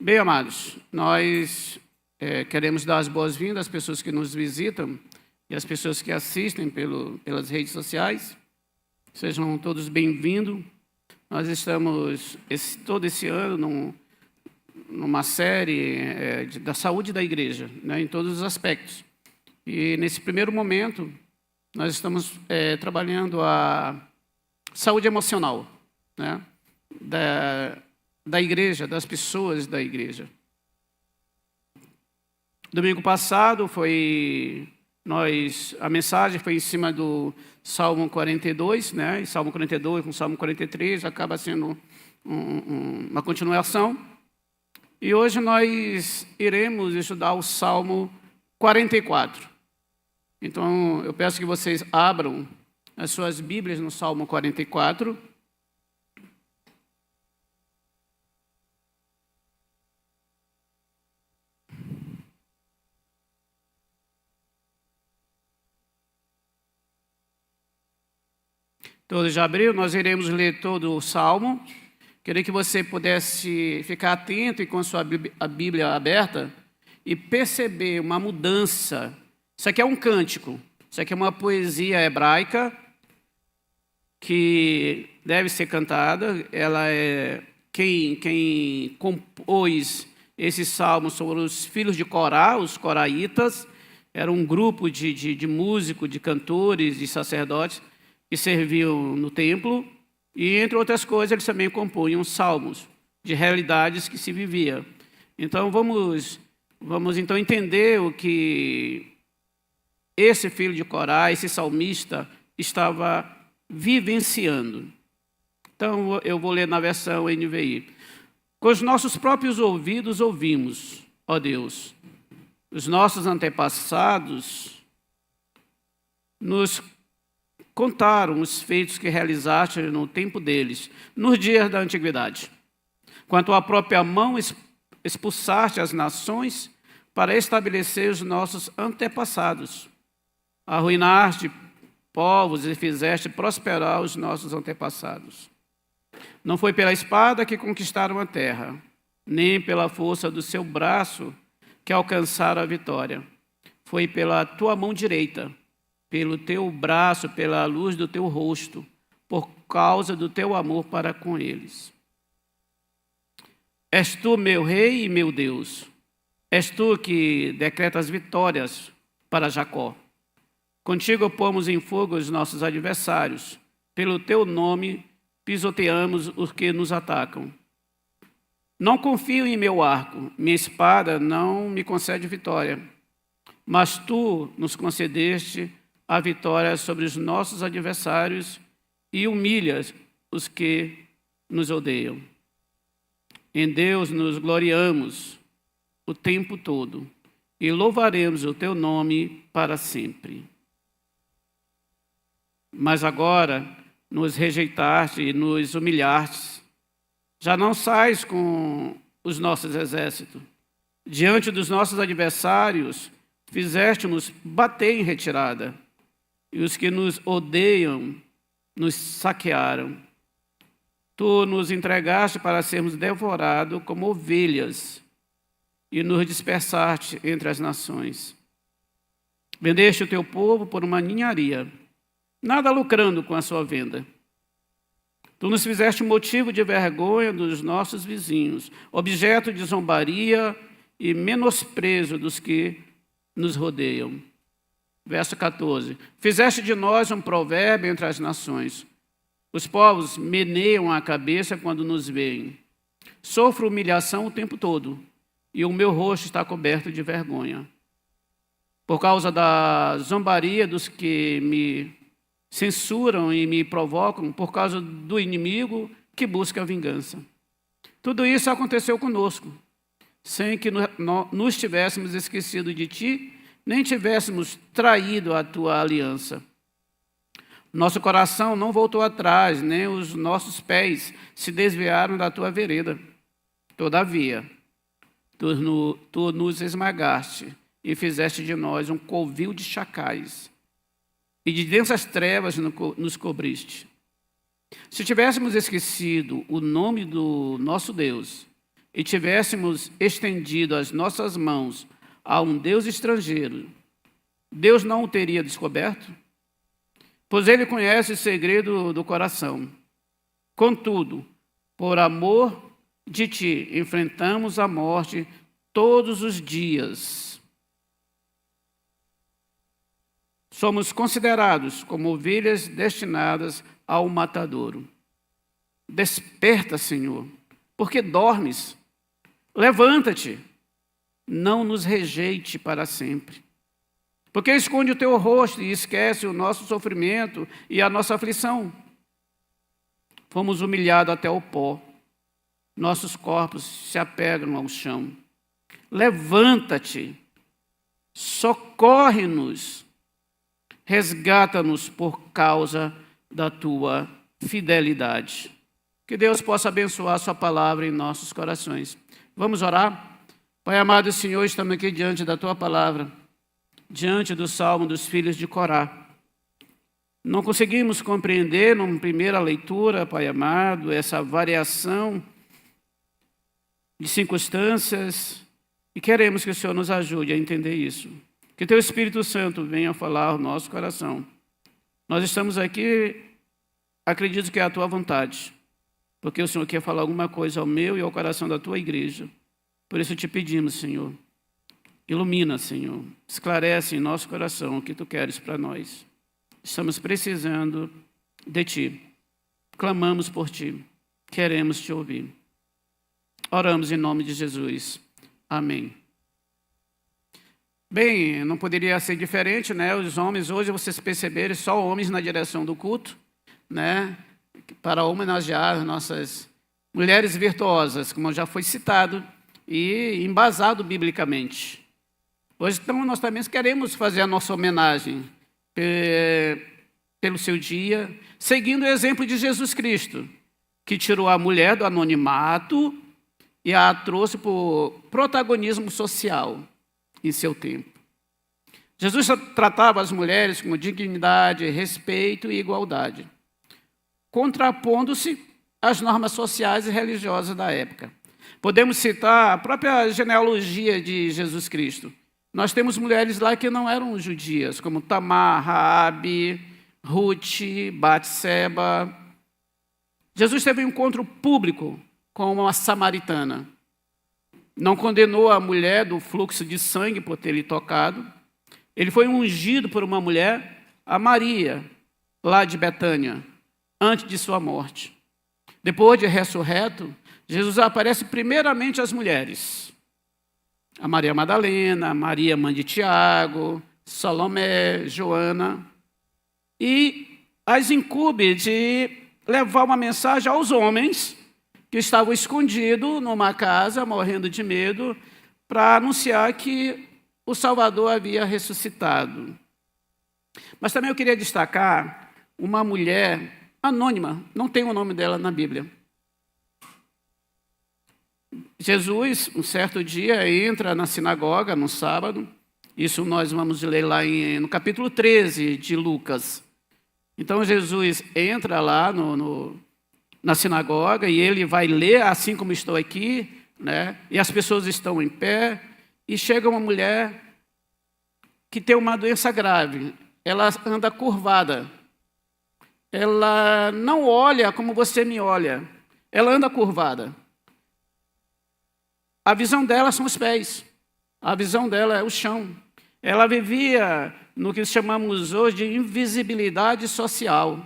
Bem, amados, nós queremos dar as boas-vindas às pessoas que nos visitam e às pessoas que assistem pelas redes sociais. Sejam todos bem-vindos. Nós estamos todo esse ano numa série da saúde da igreja, né, em todos os aspectos. E nesse primeiro momento, nós estamos trabalhando a saúde emocional, né, da igreja, das pessoas da igreja. Domingo passado a mensagem foi em cima do Salmo 42, né? E Salmo 42 com Salmo 43 acaba sendo uma continuação. E hoje nós iremos estudar o Salmo 44. Então, eu peço que vocês abram as suas Bíblias no Salmo 44. Todos já abriram? Nós iremos ler todo o Salmo. Queria que você pudesse ficar atento e com a Bíblia aberta e perceber uma mudança. Isso aqui é um cântico, isso aqui é uma poesia hebraica que deve ser cantada. Ela é quem compôs esse salmo foram os filhos de Corá, os coraitas. Era um grupo de músicos, de cantores, de sacerdotes que serviam no templo, e, entre outras coisas, eles também compunham salmos de realidades que se vivia. Então, vamos então entender o que esse filho de Corá, esse salmista, estava vivenciando. Então, eu vou ler na versão NVI. Com os nossos próprios ouvidos ouvimos, ó Deus, os nossos antepassados nos contaram os feitos que realizaste no tempo deles, nos dias da antiguidade. Quanto à própria mão expulsaste as nações para estabelecer os nossos antepassados. Arruinaste povos e fizeste prosperar os nossos antepassados. Não foi pela espada que conquistaram a terra, nem pela força do seu braço que alcançaram a vitória. Foi pela tua mão direita, pelo teu braço, pela luz do teu rosto, por causa do teu amor para com eles. És tu, meu rei e meu Deus. És tu que decretas vitórias para Jacó. Contigo pomos em fogo os nossos adversários. Pelo teu nome pisoteamos os que nos atacam. Não confio em meu arco, minha espada não me concede vitória. Mas tu nos concedeste a vitória sobre os nossos adversários e humilhas os que nos odeiam. Em Deus nos gloriamos o tempo todo e louvaremos o teu nome para sempre. Mas agora nos rejeitaste e nos humilhaste. Já não sais com os nossos exércitos. Diante dos nossos adversários, fizeste-nos bater em retirada. E os que nos odeiam nos saquearam. Tu nos entregaste para sermos devorados como ovelhas e nos dispersaste entre as nações. Vendeste o teu povo por uma ninharia, nada lucrando com a sua venda. Tu nos fizeste motivo de vergonha dos nossos vizinhos, objeto de zombaria e menosprezo dos que nos rodeiam. Verso 14. Fizeste de nós um provérbio entre as nações. Os povos meneiam a cabeça quando nos veem. Sofro humilhação o tempo todo, e o meu rosto está coberto de vergonha. Por causa da zombaria dos que me censuram e me provocam, por causa do inimigo que busca a vingança. Tudo isso aconteceu conosco, sem que nos tivéssemos esquecido de ti, nem tivéssemos traído a tua aliança. Nosso coração não voltou atrás, nem os nossos pés se desviaram da tua vereda. Todavia, tu nos esmagaste e fizeste de nós um covil de chacais, e de densas trevas nos cobriste. Se tivéssemos esquecido o nome do nosso Deus e tivéssemos estendido as nossas mãos a um Deus estrangeiro, Deus não o teria descoberto? Pois ele conhece o segredo do coração. Contudo, por amor de ti, enfrentamos a morte todos os dias. Somos considerados como ovelhas destinadas ao matadouro. Desperta, Senhor, porque dormes. Levanta-te, não nos rejeite para sempre. Porque esconde o teu rosto e esquece o nosso sofrimento e a nossa aflição. Fomos humilhados até o pó. Nossos corpos se apegam ao chão. Levanta-te, socorre-nos, resgata-nos por causa da tua fidelidade. Que Deus possa abençoar a sua palavra em nossos corações. Vamos orar? Pai amado Senhor, estamos aqui diante da tua palavra, diante do Salmo dos filhos de Corá. Não conseguimos compreender, numa primeira leitura, Pai amado, essa variação de circunstâncias, e queremos que o Senhor nos ajude a entender isso. Que teu Espírito Santo venha falar ao nosso coração. Nós estamos aqui, acredito que é a tua vontade, porque o Senhor quer falar alguma coisa ao meu e ao coração da tua igreja. Por isso te pedimos, Senhor, ilumina, Senhor, esclarece em nosso coração o que tu queres para nós. Estamos precisando de ti, clamamos por ti, queremos te ouvir. Oramos em nome de Jesus. Amém. Bem, não poderia ser diferente, né? Os homens, hoje vocês perceberam, só homens na direção do culto, né? Para homenagear nossas mulheres virtuosas, como já foi citado e embasado biblicamente. Hoje, então, nós também queremos fazer a nossa homenagem pelo seu dia, seguindo o exemplo de Jesus Cristo, que tirou a mulher do anonimato e a trouxe para o protagonismo social em seu tempo. Jesus tratava as mulheres com dignidade, respeito e igualdade, contrapondo-se às normas sociais e religiosas da época. Podemos citar a própria genealogia de Jesus Cristo. Nós temos mulheres lá que não eram judias, como Tamar, Raabe, Ruth, Batseba. Jesus teve um encontro público com uma samaritana. Não condenou a mulher do fluxo de sangue por ter lhe tocado. Ele foi ungido por uma mulher, a Maria, lá de Betânia, antes de sua morte. Depois de ressurreto, Jesus aparece primeiramente às mulheres. A Maria Madalena, a Maria, mãe de Tiago, Salomé, Joana, e as incumbe de levar uma mensagem aos homens que estavam escondidos numa casa, morrendo de medo, para anunciar que o Salvador havia ressuscitado. Mas também eu queria destacar uma mulher anônima, não tem o nome dela na Bíblia. Jesus, um certo dia, entra na sinagoga, no sábado. Isso nós vamos ler lá no capítulo 13 de Lucas. Então, Jesus entra lá na sinagoga e ele vai ler, assim como estou aqui, né? E as pessoas estão em pé, e chega uma mulher que tem uma doença grave. Ela anda curvada. Ela não olha como você me olha. Ela anda curvada. A visão dela são os pés. A visão dela é o chão. Ela vivia no que chamamos hoje de invisibilidade social.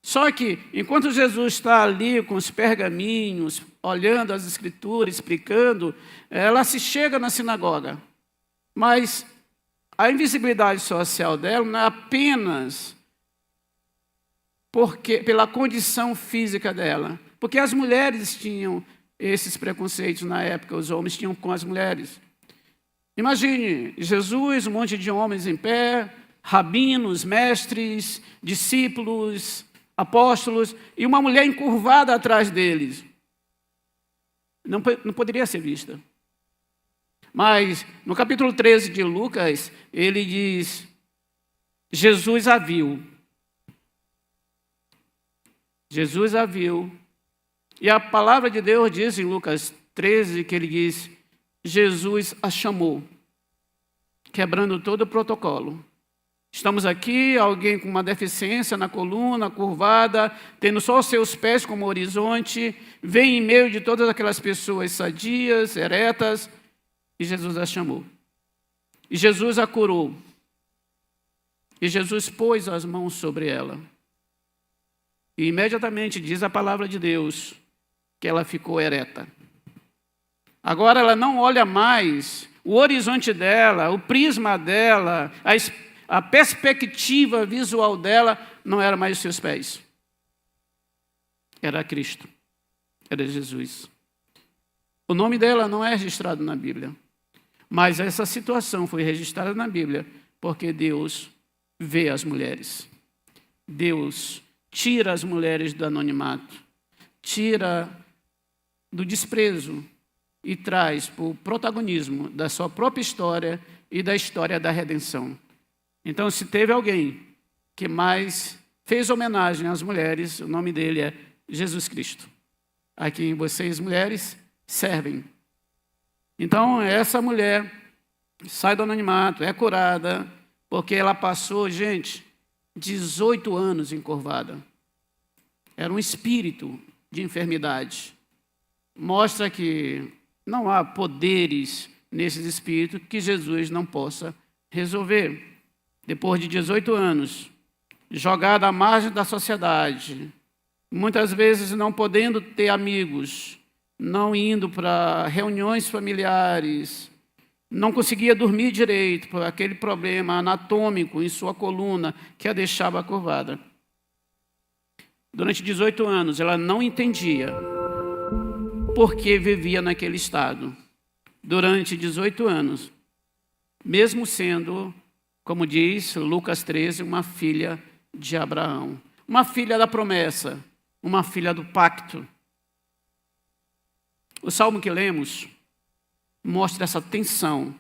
Só que, enquanto Jesus está ali com os pergaminhos, olhando as escrituras, explicando, ela se chega na sinagoga. Mas a invisibilidade social dela não é apenas pela condição física dela. Porque as mulheres tinham esses preconceitos na época, os homens tinham com as mulheres. Imagine, Jesus, um monte de homens em pé, rabinos, mestres, discípulos, apóstolos, e uma mulher encurvada atrás deles. Não poderia ser vista. Mas, no capítulo 13 de Lucas, ele diz, Jesus a viu. Jesus a viu E a palavra de Deus diz em Lucas 13 que ele diz: Jesus a chamou, quebrando todo o protocolo. Estamos aqui, alguém com uma deficiência na coluna, curvada, tendo só os seus pés como horizonte, vem em meio de todas aquelas pessoas sadias, eretas, e Jesus a chamou. E Jesus a curou. E Jesus pôs as mãos sobre ela. E imediatamente diz a palavra de Deus que ela ficou ereta. Agora ela não olha mais o horizonte dela, o prisma dela, a perspectiva visual dela não era mais os seus pés. Era Cristo. Era Jesus. O nome dela não é registrado na Bíblia. Mas essa situação foi registrada na Bíblia porque Deus vê as mulheres. Deus tira as mulheres do anonimato. Tira do desprezo e traz para o protagonismo da sua própria história e da história da redenção. Então, se teve alguém que mais fez homenagem às mulheres, o nome dele é Jesus Cristo, a quem vocês, mulheres, servem. Então, essa mulher sai do anonimato, é curada, porque ela passou, gente, 18 anos encurvada. Era um espírito de enfermidade. Mostra que não há poderes nesses espíritos que Jesus não possa resolver. Depois de 18 anos, jogada à margem da sociedade, muitas vezes não podendo ter amigos, não indo para reuniões familiares, não conseguia dormir direito por aquele problema anatômico em sua coluna que a deixava curvada. Durante 18 anos, ela não entendia por que vivia naquele estado. Durante 18 anos, mesmo sendo, como diz Lucas 13, uma filha de Abraão, uma filha da promessa, uma filha do pacto. O salmo que lemos mostra essa tensão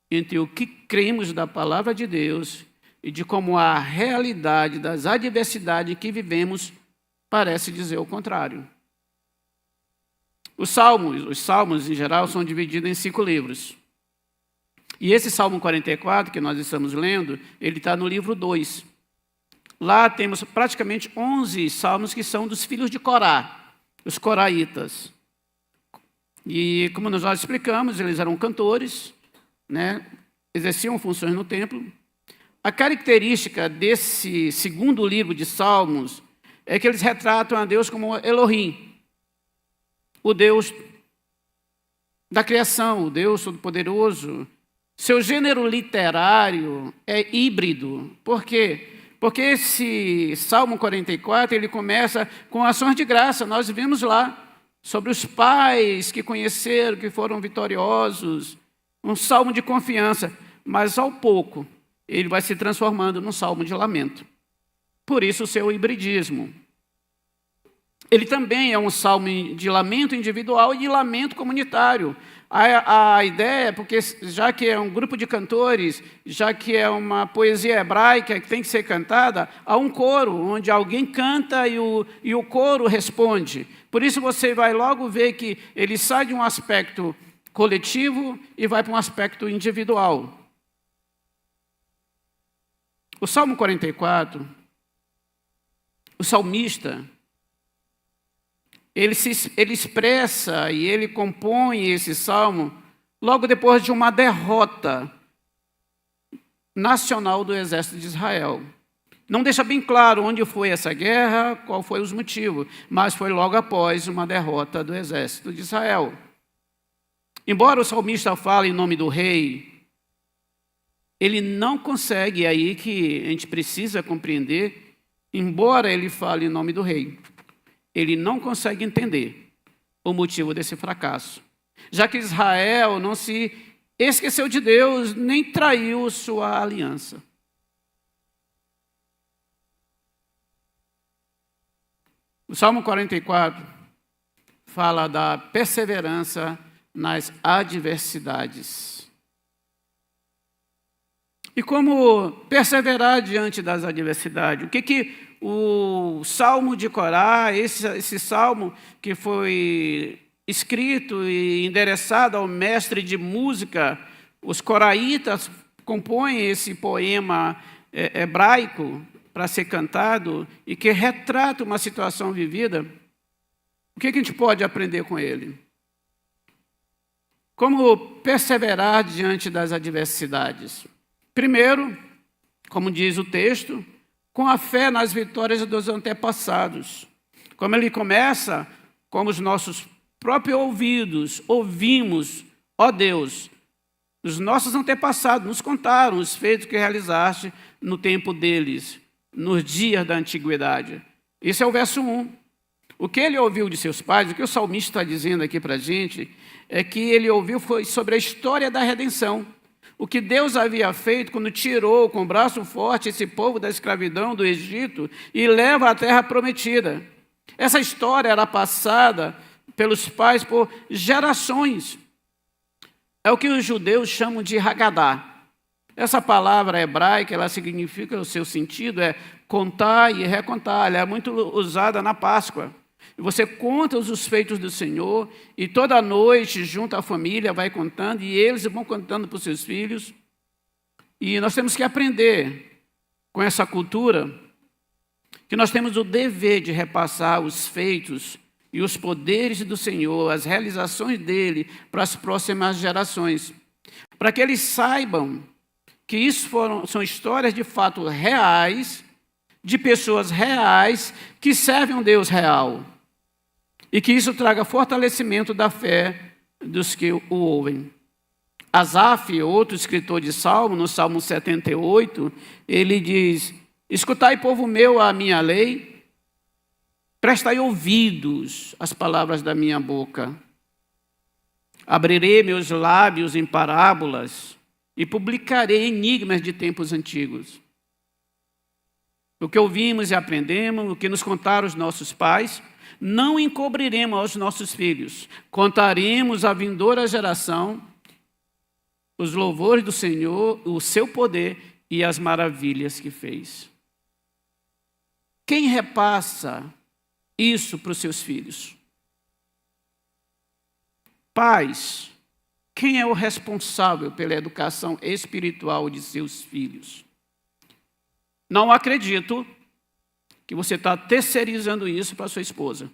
entre o que cremos da palavra de Deus e de como a realidade das adversidades que vivemos parece dizer o contrário. Os salmos em geral são divididos em 5 livros. E esse Salmo 44, que nós estamos lendo, ele está no livro 2. Lá temos praticamente 11 salmos que são dos filhos de Corá, os coraitas. E como nós já explicamos, eles eram cantores, né? Exerciam funções no templo. A característica desse segundo livro de Salmos é que eles retratam a Deus como Elohim, o Deus da criação, o Deus todo-poderoso. Seu gênero literário é híbrido. Por quê? Porque esse Salmo 44, ele começa com ações de graça. Nós vimos lá sobre os pais que conheceram, que foram vitoriosos. Um salmo de confiança. Mas, ao pouco, ele vai se transformando num salmo de lamento. Por isso, o seu hibridismo. Ele também é um salmo de lamento individual e de lamento comunitário. A ideia é porque, já que é um grupo de cantores, já que é uma poesia hebraica que tem que ser cantada, há um coro, onde alguém canta e o coro responde. Por isso você vai logo ver que ele sai de um aspecto coletivo e vai para um aspecto individual. O Salmo 44, o salmista, ele expressa e ele compõe esse salmo logo depois de uma derrota nacional do exército de Israel. Não deixa bem claro onde foi essa guerra, qual foi os motivos, mas foi logo após uma derrota do exército de Israel. Embora o salmista fale em nome do rei, ele não consegue, é aí que a gente precisa compreender, embora ele fale em nome do rei, ele não consegue entender o motivo desse fracasso, já que Israel não se esqueceu de Deus, nem traiu sua aliança. O Salmo 44 fala da perseverança nas adversidades. E como perseverar diante das adversidades? o Salmo de Corá, esse salmo que foi escrito e endereçado ao mestre de música, os coraitas compõem esse poema hebraico para ser cantado e que retrata uma situação vivida. O que a gente pode aprender com ele? Como perseverar diante das adversidades? Primeiro, como diz o texto, com a fé nas vitórias dos antepassados. Como ele começa, como os nossos próprios ouvidos ouvimos, ó Deus, os nossos antepassados nos contaram os feitos que realizaste no tempo deles, nos dias da antiguidade. Esse é o verso 1. O que ele ouviu de seus pais, o que o salmista está dizendo aqui para a gente, é que ele ouviu foi sobre a história da redenção. O que Deus havia feito quando tirou com braço forte esse povo da escravidão do Egito e leva à terra prometida. Essa história era passada pelos pais por gerações. É o que os judeus chamam de Haggadah. Essa palavra hebraica, ela significa, o seu sentido é contar e recontar. Ela é muito usada na Páscoa. Você conta os feitos do Senhor e toda noite, junto à família, vai contando e eles vão contando para os seus filhos. E nós temos que aprender com essa cultura que nós temos o dever de repassar os feitos e os poderes do Senhor, as realizações dele para as próximas gerações, para que eles saibam que isso são histórias de fato reais, de pessoas reais que servem um Deus real. E que isso traga fortalecimento da fé dos que o ouvem. Asaf, outro escritor de Salmo, no Salmo 78, ele diz: escutai, povo meu, a minha lei, prestai ouvidos às palavras da minha boca. Abrirei meus lábios em parábolas e publicarei enigmas de tempos antigos. O que ouvimos e aprendemos, o que nos contaram os nossos pais, não encobriremos aos nossos filhos. Contaremos à vindoura geração os louvores do Senhor, o seu poder e as maravilhas que fez. Quem repassa isso para os seus filhos? Pais, quem é o responsável pela educação espiritual de seus filhos? Não acredito que você está terceirizando isso para sua esposa.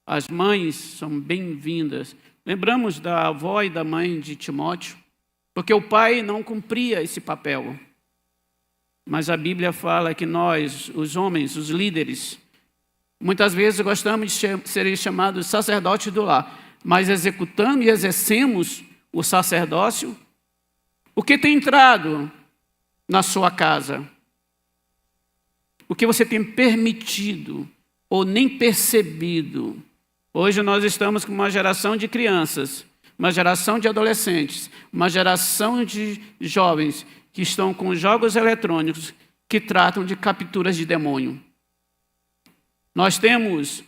As mães são bem-vindas. Lembramos da avó e da mãe de Timóteo, porque o pai não cumpria esse papel. Mas a Bíblia fala que nós, os homens, os líderes, muitas vezes gostamos de ser chamados sacerdotes do lar, mas executamos e exercemos o sacerdócio. O que tem entrado na sua casa? O que você tem permitido ou nem percebido? Hoje nós estamos com uma geração de crianças, uma geração de adolescentes, uma geração de jovens que estão com jogos eletrônicos que tratam de capturas de demônio. Nós temos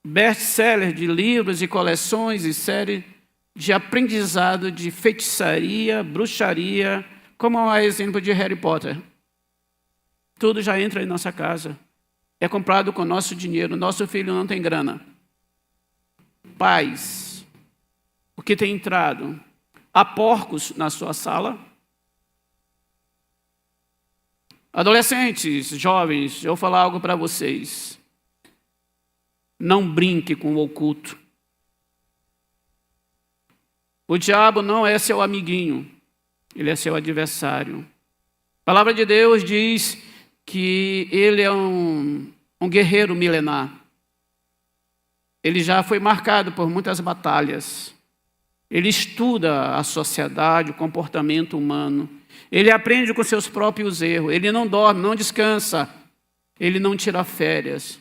best-sellers de livros e coleções e séries de aprendizado de feitiçaria, bruxaria, como o exemplo de Harry Potter. Tudo já entra em nossa casa. É comprado com nosso dinheiro. Nosso filho não tem grana. Pais, o que tem entrado? Há porcos na sua sala? Adolescentes, jovens, eu vou falar algo para vocês. Não brinque com o oculto. O diabo não é seu amiguinho, ele é seu adversário. A palavra de Deus diz que ele é um guerreiro milenar. Ele já foi marcado por muitas batalhas. Ele estuda a sociedade, o comportamento humano. Ele aprende com seus próprios erros. Ele não dorme, não descansa. Ele não tira férias.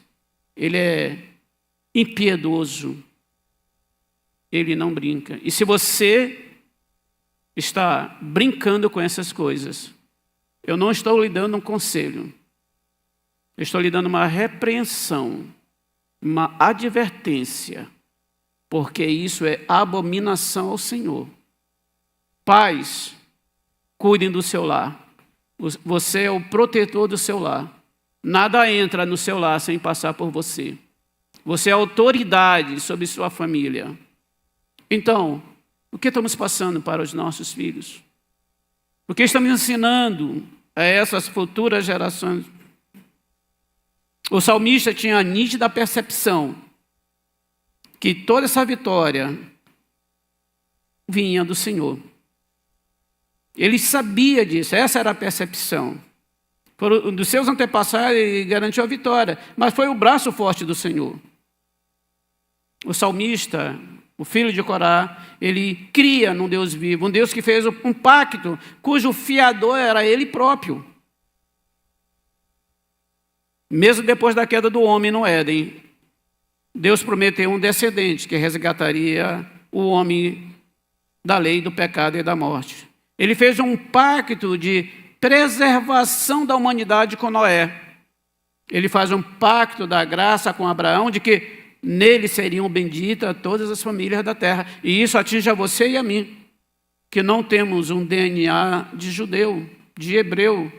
Ele é impiedoso. Ele não brinca. E se você está brincando com essas coisas, eu não estou lhe dando um conselho. Eu estou lhe dando uma repreensão, uma advertência, porque isso é abominação ao Senhor. Pais, cuidem do seu lar. Você é o protetor do seu lar. Nada entra no seu lar sem passar por você. Você é autoridade sobre sua família. Então, o que estamos passando para os nossos filhos? O que estamos ensinando a essas futuras gerações? O salmista tinha a nítida percepção que toda essa vitória vinha do Senhor. Ele sabia disso, essa era a percepção. Dos seus antepassados, ele garantiu a vitória, mas foi o braço forte do Senhor. O salmista, o filho de Corá, ele cria num Deus vivo, um Deus que fez um pacto, cujo fiador era ele próprio. Mesmo depois da queda do homem no Éden, Deus prometeu um descendente que resgataria o homem da lei, do pecado e da morte. Ele fez um pacto de preservação da humanidade com Noé. Ele faz um pacto da graça com Abraão, de que nele seriam benditas todas as famílias da terra. E isso atinge a você e a mim, que não temos um DNA de judeu, de hebreu,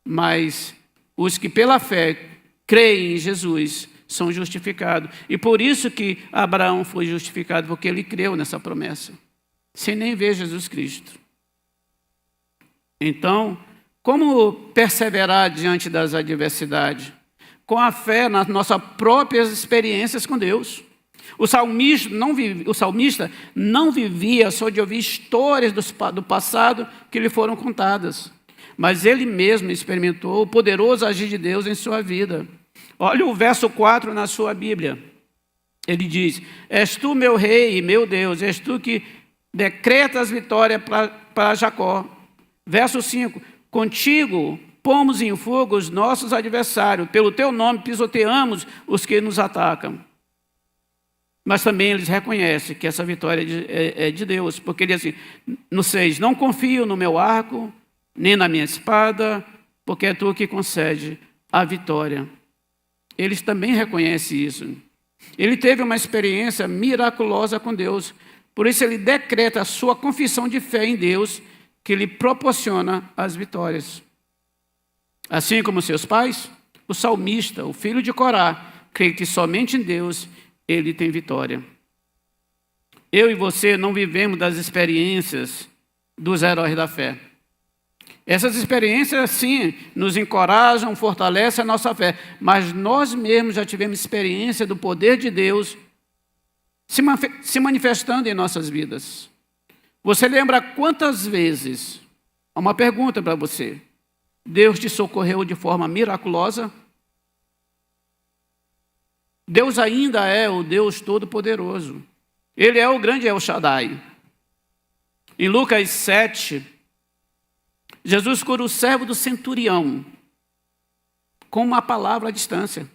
mas os que pela fé creem em Jesus são justificados. E por isso que Abraão foi justificado, porque ele creu nessa promessa, sem nem ver Jesus Cristo. Então, como perseverar diante das adversidades? Com a fé nas nossas próprias experiências com Deus. O salmista não vivia só de ouvir histórias do passado que lhe foram contadas, mas ele mesmo experimentou o poderoso agir de Deus em sua vida. Olha o verso 4 na sua Bíblia. Ele diz: és tu meu rei e meu Deus, és tu que decretas vitória para Jacó. Verso 5, contigo pomos em fogo os nossos adversários, pelo teu nome pisoteamos os que nos atacam. Mas também eles reconhecem que essa vitória é de Deus, porque ele diz assim, no 6, não confio no meu arco, nem na minha espada, porque é tu que concede a vitória. Eles também reconhecem isso. Ele teve uma experiência miraculosa com Deus, por isso ele decreta a sua confissão de fé em Deus, que lhe proporciona as vitórias. Assim como seus pais, o salmista, o filho de Corá, crê que somente em Deus ele tem vitória. Eu e você não vivemos das experiências dos heróis da fé. Essas experiências, sim, nos encorajam, fortalecem a nossa fé, mas nós mesmos já tivemos experiência do poder de Deus se manifestando em nossas vidas. Você lembra quantas vezes, uma pergunta para você, Deus te socorreu de forma miraculosa? Deus ainda é o Deus Todo-Poderoso. Ele é o grande El Shaddai. Em Lucas 7, Jesus cura o servo do centurião com uma palavra à distância.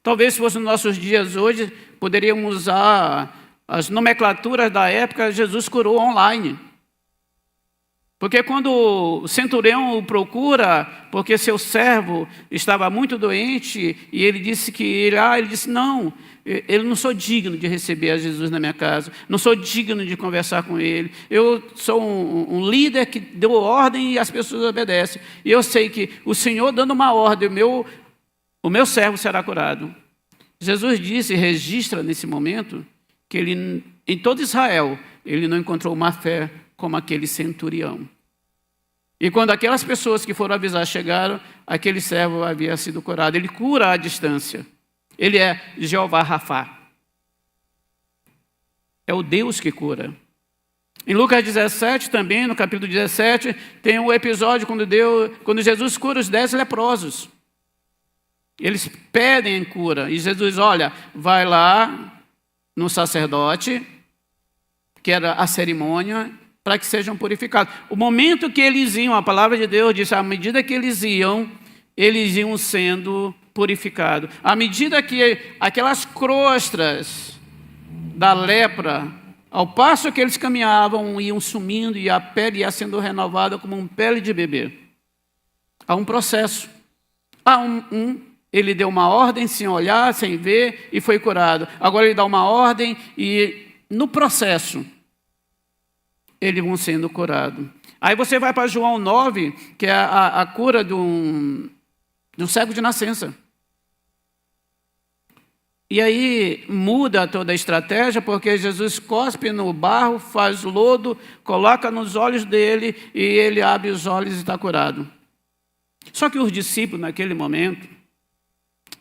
Talvez se fosse nos nossos dias hoje, poderíamos usar as nomenclaturas da época. Jesus curou online. Porque quando o centurião o procura, porque seu servo estava muito doente, e ele disse que ele disse, não, eu não sou digno de receber a Jesus na minha casa, não sou digno de conversar com ele, eu sou um líder que deu ordem e as pessoas obedecem, e eu sei que o Senhor dando uma ordem, o meu servo será curado. Jesus disse, registra nesse momento, que ele, em todo Israel, ele não encontrou uma fé como aquele centurião. E quando aquelas pessoas que foram avisar chegaram, aquele servo havia sido curado. Ele cura à distância. Ele é Jeová Rafá. É o Deus que cura. Em Lucas 17 também, no capítulo 17, tem um episódio quando Jesus cura os 10 leprosos. Eles pedem cura. E Jesus, olha, vai lá no sacerdote, que era a cerimônia, para que sejam purificados. O momento que eles iam, a palavra de Deus diz, à medida que eles iam sendo purificados. À medida que aquelas crostas da lepra, ao passo que eles caminhavam, iam sumindo e a pele ia sendo renovada como uma pele de bebê. Há um processo. Ele deu uma ordem sem olhar, sem ver, e foi curado. Agora ele dá uma ordem e no processo eles vão sendo curados. Aí você vai para João 9, que é a cura de um cego de nascença. E aí muda toda a estratégia, porque Jesus cospe no barro, faz lodo, coloca nos olhos dele, e ele abre os olhos e está curado. Só que os discípulos, naquele momento,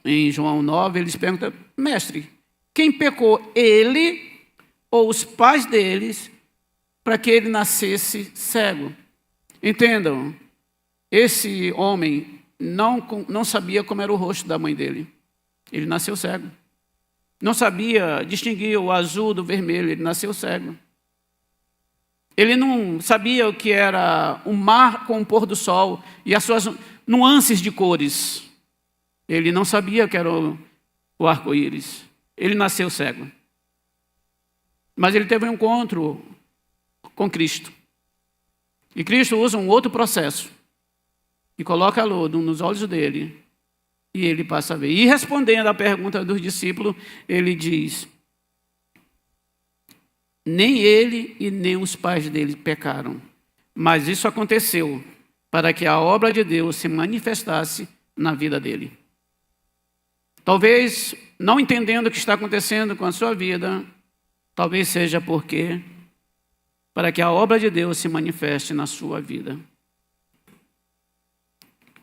em João 9, eles perguntam: mestre, quem pecou, ele ou os pais deles, para que ele nascesse cego? Entendam, esse homem não sabia como era o rosto da mãe dele. Ele nasceu cego. Não sabia distinguir o azul do vermelho, ele nasceu cego. Ele não sabia o que era o mar com o pôr do sol e as suas nuances de cores. Ele não sabia o que era o arco-íris. Ele nasceu cego. Mas ele teve um encontro com Cristo. E Cristo usa um outro processo. E coloca lodo nos olhos dele. E ele passa a ver. E respondendo à pergunta dos discípulos, ele diz: nem ele e nem os pais dele pecaram. Mas isso aconteceu para que a obra de Deus se manifestasse na vida dele. Talvez, não entendendo o que está acontecendo com a sua vida, talvez seja porque para que a obra de Deus se manifeste na sua vida.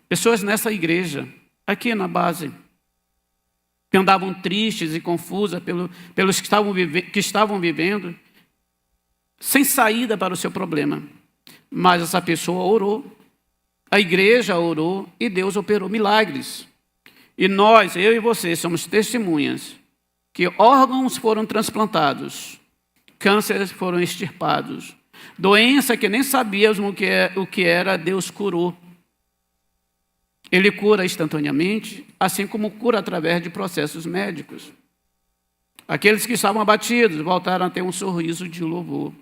Pessoas nessa igreja, aqui na base, que andavam tristes e confusas pelos que estavam vivendo, sem saída para o seu problema. Mas essa pessoa orou, a igreja orou e Deus operou milagres. E nós, eu e você, somos testemunhas que órgãos foram transplantados, cânceres foram extirpados, doença que nem sabíamos o que era, Deus curou. Ele cura instantaneamente, assim como cura através de processos médicos. Aqueles que estavam abatidos voltaram a ter um sorriso de louvor.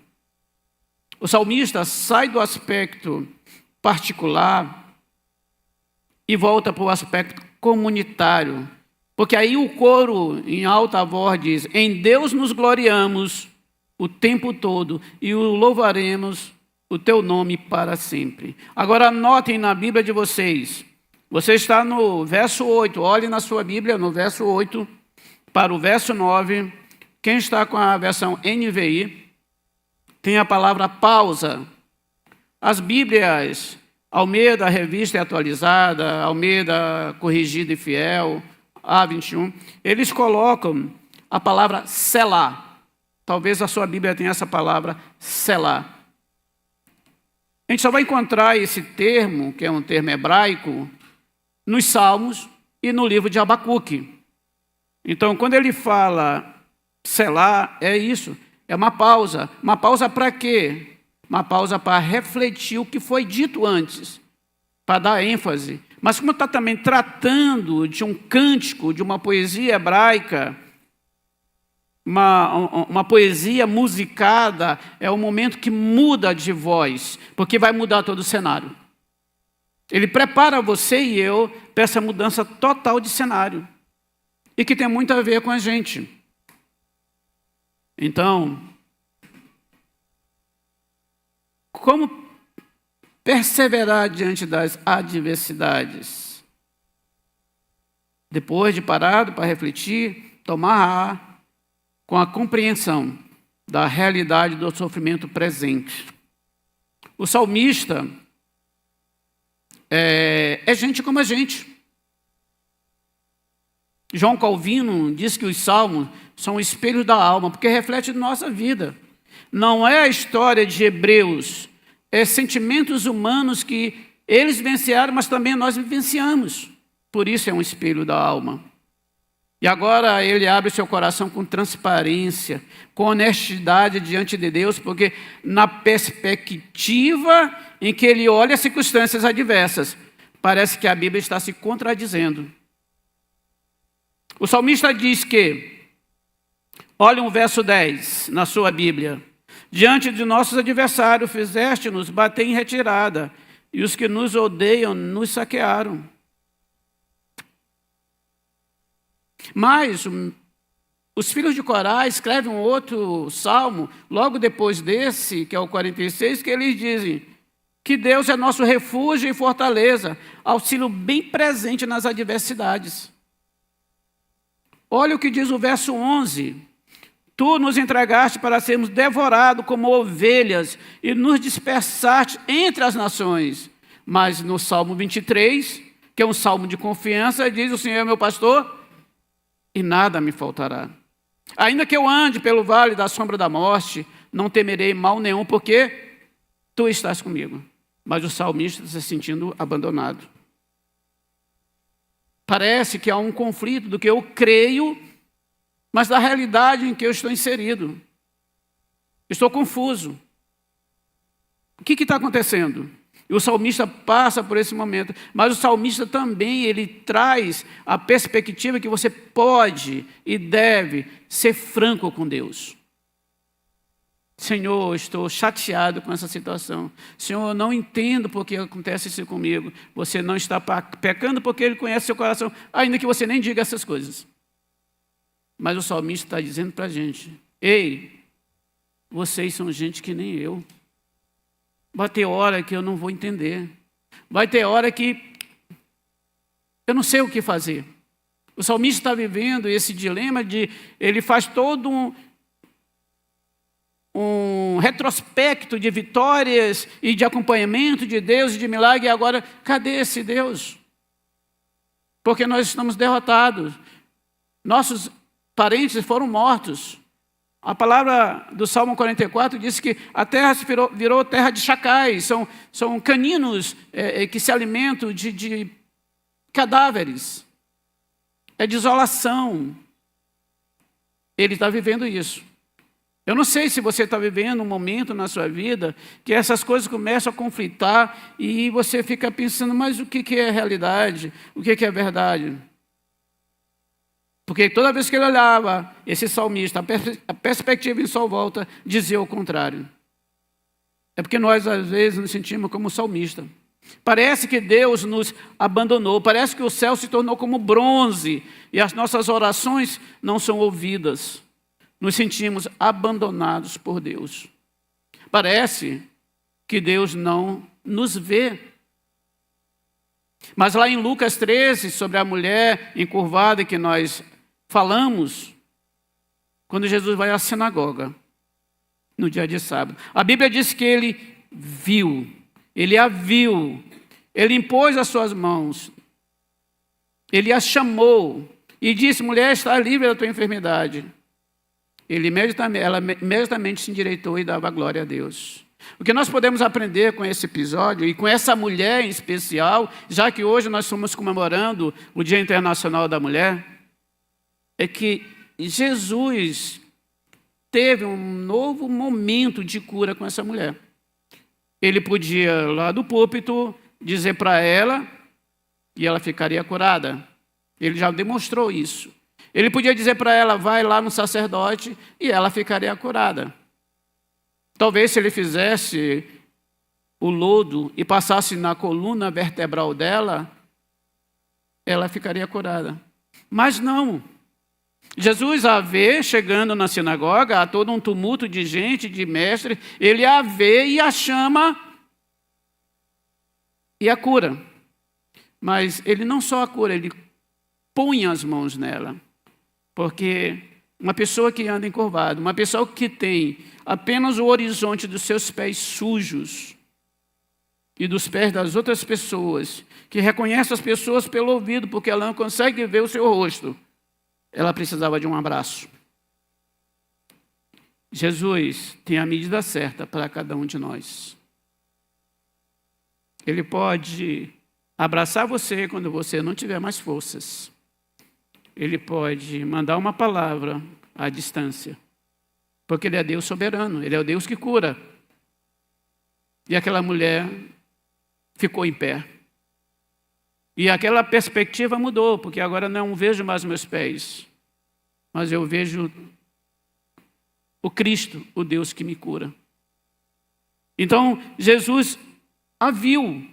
O salmista sai do aspecto particular e volta para o aspecto comunitário. Porque aí o coro, em alta voz, diz: em Deus nos gloriamos o tempo todo e o louvaremos o teu nome para sempre. Agora anotem na Bíblia de vocês. Você está no verso 8, olhe na sua Bíblia, no verso 8, para o verso 9. Quem está com a versão NVI, tem a palavra pausa. As Bíblias, Almeida, Revista e Atualizada, Almeida, Corrigida e Fiel, A21, eles colocam a palavra selá. Talvez a sua Bíblia tenha essa palavra selá. A gente só vai encontrar esse termo, que é um termo hebraico, nos Salmos e no livro de Abacuque. Então, quando ele fala selá, é isso, é uma pausa. Uma pausa para quê? Uma pausa para refletir o que foi dito antes, para dar ênfase. Mas como está também tratando de um cântico, de uma poesia hebraica, uma poesia musicada, é o momento que muda de voz, porque vai mudar todo o cenário. Ele prepara você e eu para essa mudança total de cenário. E que tem muito a ver com a gente. Então, como perseverar diante das adversidades? Depois de parado para refletir, tomar ar, com a compreensão da realidade do sofrimento presente. O salmista é gente como a gente. João Calvino diz que os salmos são espelhos da alma, porque refletem nossa vida. Não é a história de Hebreus, é sentimentos humanos que eles vivenciaram, mas também nós vivenciamos. Por isso é um espelho da alma. E agora ele abre seu coração com transparência, com honestidade diante de Deus, porque na perspectiva em que ele olha as circunstâncias adversas, parece que a Bíblia está se contradizendo. O salmista diz que, olha o verso 10 na sua Bíblia: diante de nossos adversários fizeste-nos bater em retirada, e os que nos odeiam nos saquearam. Mas os filhos de Corá escrevem um outro salmo, logo depois desse, que é o 46, que eles dizem: que Deus é nosso refúgio e fortaleza, auxílio bem presente nas adversidades. Olha o que diz o verso 11. Tu nos entregaste para sermos devorados como ovelhas e nos dispersaste entre as nações. Mas no Salmo 23, que é um salmo de confiança, diz: o Senhor é meu pastor e nada me faltará. Ainda que eu ande pelo vale da sombra da morte, não temerei mal nenhum, porque tu estás comigo. Mas o salmista está se sentindo abandonado. Parece que há um conflito do que eu creio, mas da realidade em que eu estou inserido. Estou confuso. O que está acontecendo? E o salmista passa por esse momento, mas o salmista também, ele traz a perspectiva que você pode e deve ser franco com Deus. Senhor, estou chateado com essa situação. Senhor, eu não entendo por que acontece isso comigo. Você não está pecando porque Ele conhece seu coração, ainda que você nem diga essas coisas. Mas o salmista está dizendo para a gente: ei, vocês são gente que nem eu. Vai ter hora que eu não vou entender. Vai ter hora que eu não sei o que fazer. O salmista está vivendo esse dilema de... Ele faz todo um retrospecto de vitórias e de acompanhamento de Deus e de milagre. E agora, cadê esse Deus? Porque nós estamos derrotados. Nossos parentes foram mortos. A palavra do Salmo 44 diz que a terra se virou terra de chacais, são caninos que se alimentam de cadáveres. É desolação. Ele está vivendo isso. Eu não sei se você está vivendo um momento na sua vida que essas coisas começam a conflitar e você fica pensando, mas o que é realidade? O que é verdade? Porque toda vez que ele olhava esse salmista, a perspectiva em sua volta dizia o contrário. É porque nós, às vezes, nos sentimos como salmista. Parece que Deus nos abandonou, parece que o céu se tornou como bronze e as nossas orações não são ouvidas. Nos sentimos abandonados por Deus. Parece que Deus não nos vê. Mas lá em Lucas 13, sobre a mulher encurvada que nós falamos, quando Jesus vai à sinagoga, no dia de sábado, a Bíblia diz que ele viu, ele a viu, ele impôs as suas mãos, ele a chamou e disse: mulher, está livre da tua enfermidade. Ela imediatamente se endireitou e dava glória a Deus. O que nós podemos aprender com esse episódio e com essa mulher em especial, já que hoje nós estamos comemorando o Dia Internacional da Mulher, é que Jesus teve um novo momento de cura com essa mulher. Ele podia, lá do púlpito, dizer para ela e ela ficaria curada. Ele já demonstrou isso. Ele podia dizer para ela: vai lá no sacerdote, e ela ficaria curada. Talvez se ele fizesse o lodo e passasse na coluna vertebral dela, ela ficaria curada. Mas não. Jesus a vê chegando na sinagoga, há todo um tumulto de gente, de mestre, ele a vê e a chama e a cura. Mas ele não só a cura, ele põe as mãos nela. Porque uma pessoa que anda encurvada, uma pessoa que tem apenas o horizonte dos seus pés sujos e dos pés das outras pessoas, que reconhece as pessoas pelo ouvido, porque ela não consegue ver o seu rosto, ela precisava de um abraço. Jesus tem a medida certa para cada um de nós. Ele pode abraçar você quando você não tiver mais forças. Ele pode mandar uma palavra à distância, porque Ele é Deus soberano, Ele é o Deus que cura. E aquela mulher ficou em pé. E aquela perspectiva mudou, porque agora não vejo mais meus pés, mas eu vejo o Cristo, o Deus que me cura. Então, Jesus a viu.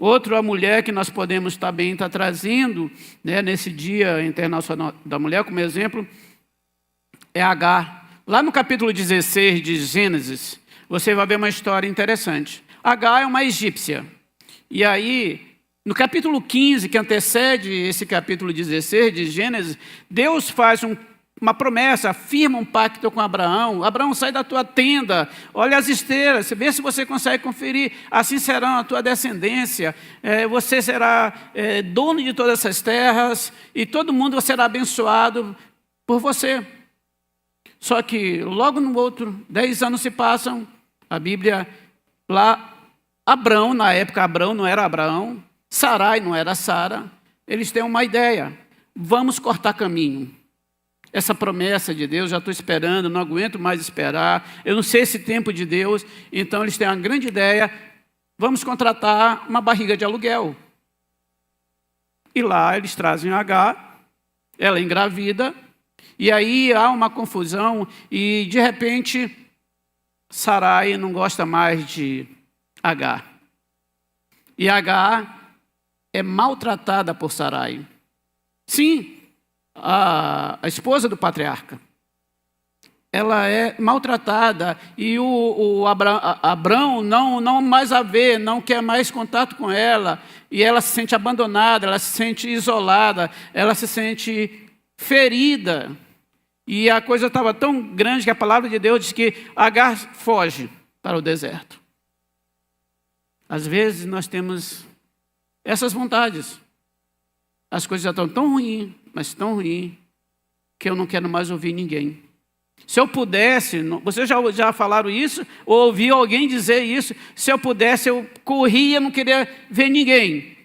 Outra mulher que nós podemos também estar trazendo, né, nesse Dia Internacional da Mulher, como exemplo, é Agar. Lá no capítulo 16 de Gênesis, você vai ver uma história interessante. Agar é uma egípcia. E aí, no capítulo 15, que antecede esse capítulo 16 de Gênesis, Deus faz uma promessa, firma um pacto com Abraão. Abraão, sai da tua tenda, olha as estrelas, vê se você consegue conferir. Assim será a tua descendência. Você será dono de todas essas terras e todo mundo será abençoado por você. Só que logo no outro, 10 anos se passam, a Bíblia, lá, Abrão, na época Abrão não era Abraão, Sarai não era Sara, eles têm uma ideia, vamos cortar caminho. Essa promessa de Deus, já estou esperando, não aguento mais esperar, eu não sei esse tempo de Deus, então eles têm uma grande ideia, vamos contratar uma barriga de aluguel. E lá eles trazem Agar, ela engravida, e aí há uma confusão, e de repente Sarai não gosta mais de Agar. E Agar é maltratada por Sarai. Sim, a esposa do patriarca. Ela é maltratada e o Abrão não mais a vê, não quer mais contato com ela. E ela se sente abandonada, ela se sente isolada, ela se sente ferida. E a coisa estava tão grande que a palavra de Deus diz que Agar foge para o deserto. Às vezes nós temos essas vontades. As coisas já estão tão ruins, mas tão ruins, que eu não quero mais ouvir ninguém. Se eu pudesse, vocês já falaram isso, ou ouviu alguém dizer isso, se eu pudesse, eu corria, não queria ver ninguém.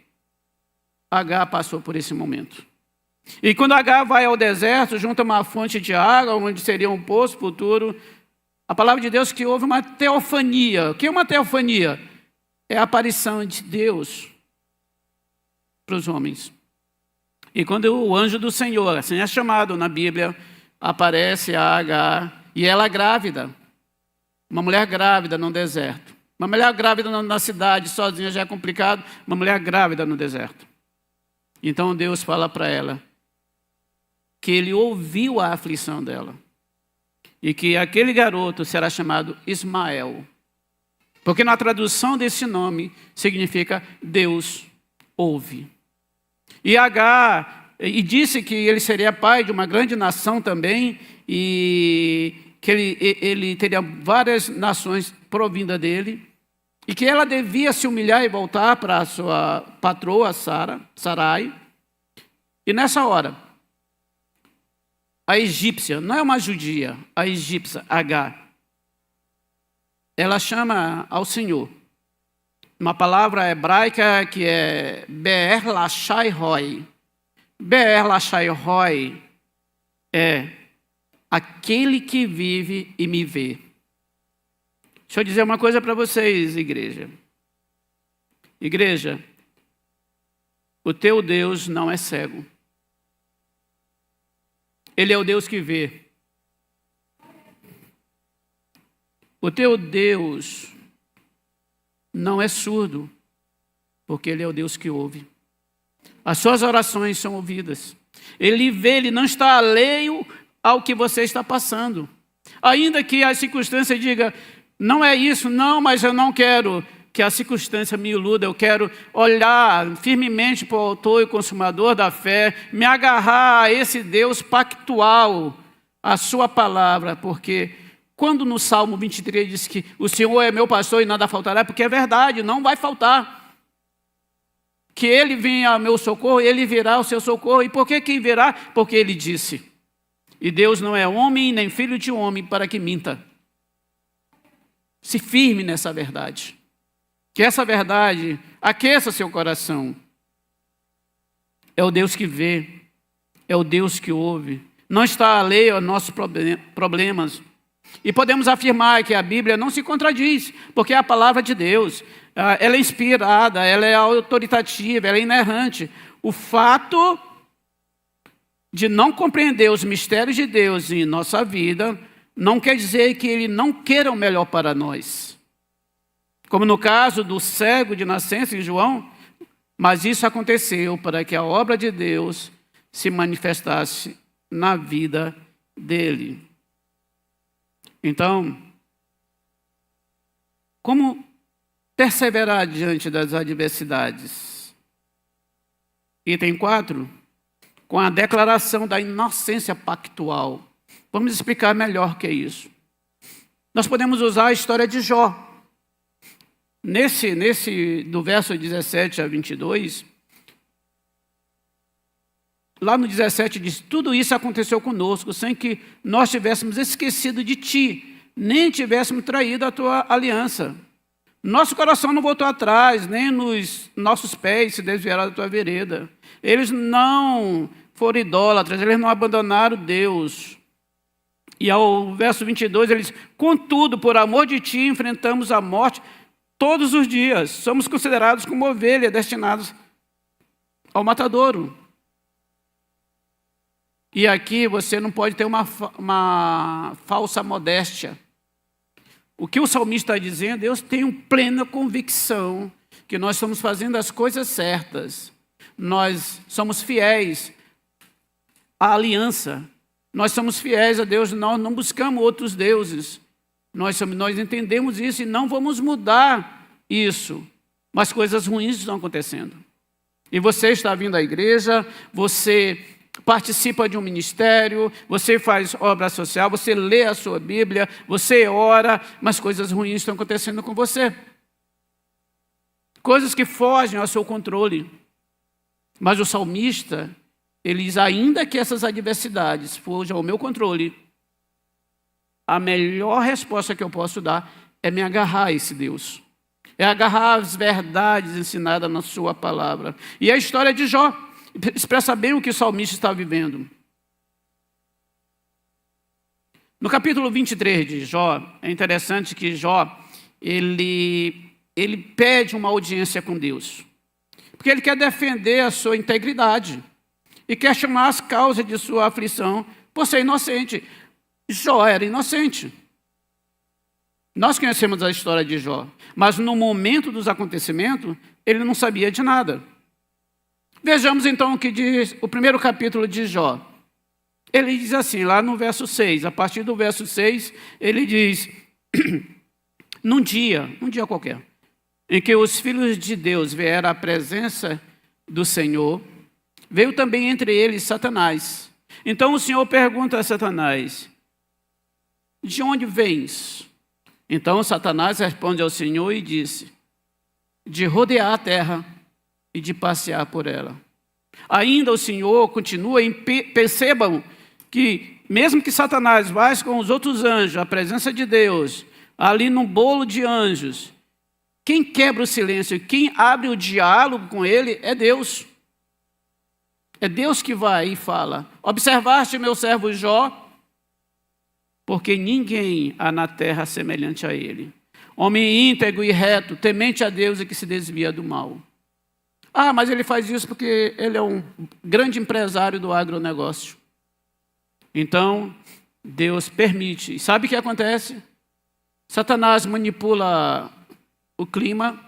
Agar passou por esse momento. E quando Agar vai ao deserto, junto a uma fonte de água, onde seria um poço futuro, a palavra de Deus que houve uma teofania. O que é uma teofania? É a aparição de Deus para os homens. E quando o anjo do Senhor, assim é chamado na Bíblia, aparece a Agar, e ela é grávida. Uma mulher grávida no deserto. Uma mulher grávida na cidade, sozinha já é complicado, uma mulher grávida no deserto. Então Deus fala para ela que ele ouviu a aflição dela. E que aquele garoto será chamado Ismael. Porque na tradução desse nome significa Deus ouve. E Agar, e disse que ele seria pai de uma grande nação também, e que ele teria várias nações provinda dele, e que ela devia se humilhar e voltar para a sua patroa, Sarai. E nessa hora, a egípcia, não é uma judia, a egípcia, Agar, ela chama ao Senhor. Uma palavra hebraica que é Be'er Lachai Roi. Be'er Lachai Roi é aquele que vive e me vê. Deixa eu dizer uma coisa para vocês, igreja. Igreja, o teu Deus não é cego. Ele é o Deus que vê. O teu Deus não é surdo, porque Ele é o Deus que ouve. As suas orações são ouvidas. Ele vê, Ele não está alheio ao que você está passando. Ainda que a circunstância diga, não é isso, não, mas eu não quero que a circunstância me iluda, eu quero olhar firmemente para o autor e consumador da fé, me agarrar a esse Deus pactual, a sua palavra, porque quando no Salmo 23 diz que o Senhor é meu pastor e nada faltará, porque é verdade, não vai faltar. Que Ele venha ao meu socorro, Ele virá ao seu socorro. E por que virá? Porque Ele disse. E Deus não é homem, nem filho de homem, para que minta. Se firme nessa verdade. Que essa verdade aqueça seu coração. É o Deus que vê, é o Deus que ouve. Não está alheio aos nossos problemas. E podemos afirmar que a Bíblia não se contradiz, porque é a palavra de Deus. Ela é inspirada, ela é autoritativa, ela é inerrante. O fato de não compreender os mistérios de Deus em nossa vida não quer dizer que Ele não queira o melhor para nós. Como no caso do cego de nascença em João, mas isso aconteceu para que a obra de Deus se manifestasse na vida dele. Então, como perseverar diante das adversidades. Item 4, com a declaração da inocência pactual. Vamos explicar melhor o que é isso. Nós podemos usar a história de Jó. Do verso 17 a 22, lá no 17 diz, tudo isso aconteceu conosco, sem que nós tivéssemos esquecido de ti, nem tivéssemos traído a tua aliança. Nosso coração não voltou atrás, nem nossos pés se desviaram da tua vereda. Eles não foram idólatras, eles não abandonaram Deus. E ao verso 22 ele diz, contudo, por amor de ti, enfrentamos a morte todos os dias. Somos considerados como ovelhas destinadas ao matadouro. E aqui você não pode ter uma falsa modéstia. O que o salmista está dizendo, eu tenho plena convicção que nós estamos fazendo as coisas certas. Nós somos fiéis à aliança. Nós somos fiéis a Deus, nós não buscamos outros deuses. Nós entendemos isso e não vamos mudar isso. Mas coisas ruins estão acontecendo. E você está vindo à igreja, você participa de um ministério, você faz obra social, você lê a sua Bíblia, você ora, mas coisas ruins estão acontecendo com você. Coisas que fogem ao seu controle. Mas o salmista, ele diz, ainda que essas adversidades fujam ao meu controle, a melhor resposta que eu posso dar é me agarrar a esse Deus. É agarrar as verdades ensinadas na sua palavra. E a história de Jó expressa bem o que o salmista está vivendo. No capítulo 23 de Jó, é interessante que Jó, ele pede uma audiência com Deus. Porque ele quer defender a sua integridade. E quer chamar as causas de sua aflição por ser inocente. Jó era inocente. Nós conhecemos a história de Jó. Mas no momento dos acontecimentos, ele não sabia de nada. Vejamos então o que diz o primeiro capítulo de Jó. Ele diz assim, lá no verso 6, a partir do verso 6, ele diz, um dia qualquer, em que os filhos de Deus vieram à presença do Senhor, veio também entre eles Satanás. Então o Senhor pergunta a Satanás, de onde vens? Então Satanás responde ao Senhor e disse, de rodear a terra e de passear por ela. Ainda o Senhor continua, percebam que mesmo que Satanás vá com os outros anjos, a presença de Deus, ali num bolo de anjos, quem quebra o silêncio, quem abre o diálogo com ele é Deus. É Deus que vai e fala, observaste meu servo Jó? Porque ninguém há na terra semelhante a ele. Homem íntegro e reto, temente a Deus e que se desvia do mal. Ah, mas ele faz isso porque ele é um grande empresário do agronegócio. Então, Deus permite. E sabe o que acontece? Satanás manipula o clima,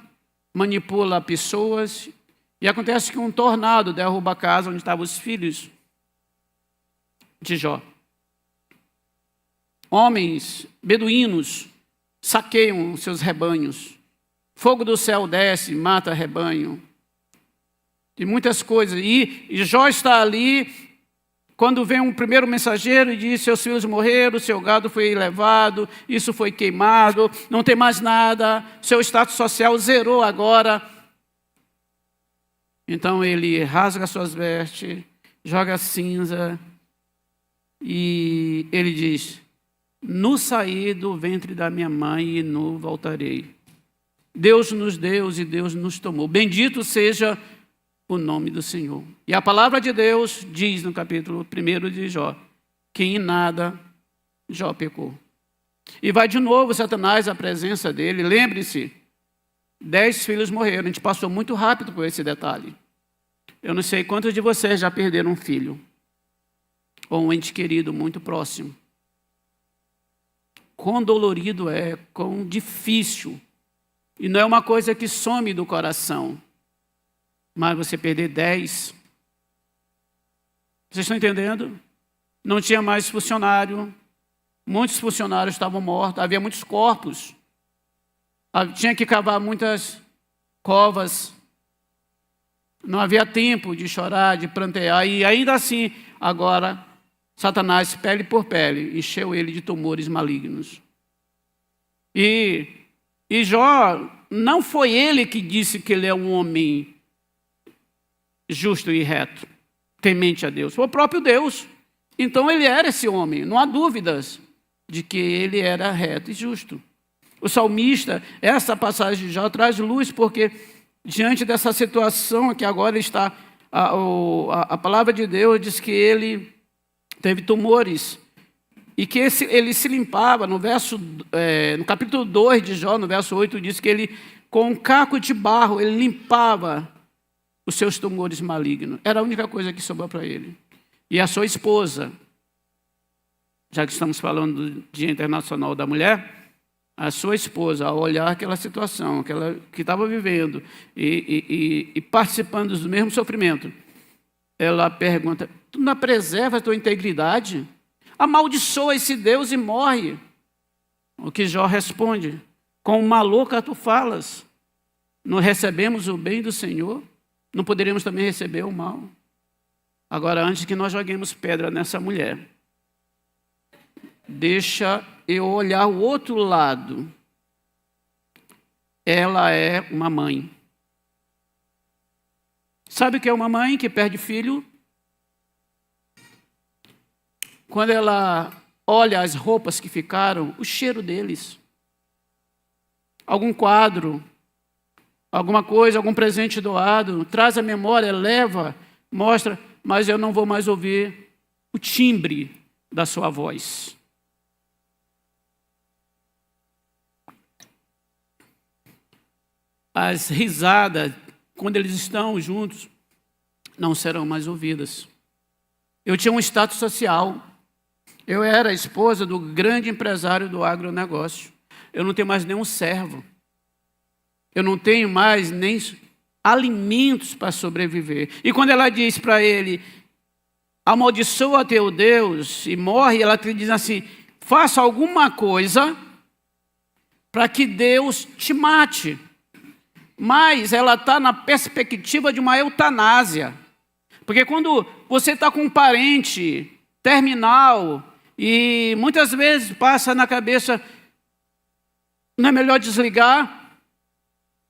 manipula pessoas, e acontece que um tornado derruba a casa onde estavam os filhos de Jó. Homens beduínos saqueiam seus rebanhos. Fogo do céu desce, mata rebanho. E muitas coisas. E Jó está ali, quando vem um primeiro mensageiro e diz, seus filhos morreram, seu gado foi levado, isso foi queimado, não tem mais nada, seu status social zerou agora. Então ele rasga suas vestes, joga cinza, e ele diz, nu saí do ventre da minha mãe e nu voltarei. Deus nos deu e Deus nos tomou. Bendito seja o nome do Senhor. E a palavra de Deus diz no capítulo 1 de Jó, que em nada Jó pecou. E vai de novo Satanás à presença dele. Lembre-se, 10 filhos morreram. A gente passou muito rápido por esse detalhe. Eu não sei quantos de vocês já perderam um filho. Ou um ente querido muito próximo. Quão dolorido é, quão difícil. E não é uma coisa que some do coração. Mas você perder 10. Vocês estão entendendo? Não tinha mais funcionário. Muitos funcionários estavam mortos. Havia muitos corpos tinha que cavar muitas covas, não havia tempo de chorar, de prantear, e ainda assim, agora, Satanás, pele por pele, encheu ele de tumores malignos. E Jó, não foi ele que disse que ele é um homem justo e reto, temente a Deus, foi o próprio Deus. Então ele era esse homem, não há dúvidas de que ele era reto e justo. O salmista, essa passagem de Jó traz luz, porque diante dessa situação que agora está, a palavra de Deus diz que ele teve tumores e que ele se limpava. No capítulo 2 de Jó, no verso 8, diz que ele, com um caco de barro, ele limpava os seus tumores malignos. Era a única coisa que sobrou para ele. E a sua esposa, já que estamos falando do Dia Internacional da Mulher, a sua esposa, ao olhar aquela situação que estava vivendo e participando do mesmo sofrimento, ela pergunta: tu não preserva a tua integridade? Amaldiçoa esse Deus e morre. O que Jó responde: com uma louca tu falas, não recebemos o bem do Senhor? Não poderíamos também receber o mal? Agora, antes que nós joguemos pedra nessa mulher, deixa eu olhar o outro lado. Ela é uma mãe. Sabe o que é uma mãe que perde filho? Quando ela olha as roupas que ficaram, o cheiro deles. Algum quadro, alguma coisa, algum presente doado, traz a memória, leva, mostra, mas eu não vou mais ouvir o timbre da sua voz. As risadas, quando eles estão juntos, não serão mais ouvidas. Eu tinha um status social. Eu era a esposa do grande empresário do agronegócio. Eu não tenho mais nenhum servo. Eu não tenho mais nem alimentos para sobreviver. E quando ela diz para ele: amaldiçoa teu Deus e morre, ela te diz assim: faça alguma coisa para que Deus te mate. Mas ela está na perspectiva de uma eutanásia. Porque quando você está com um parente terminal e muitas vezes passa na cabeça: não é melhor desligar?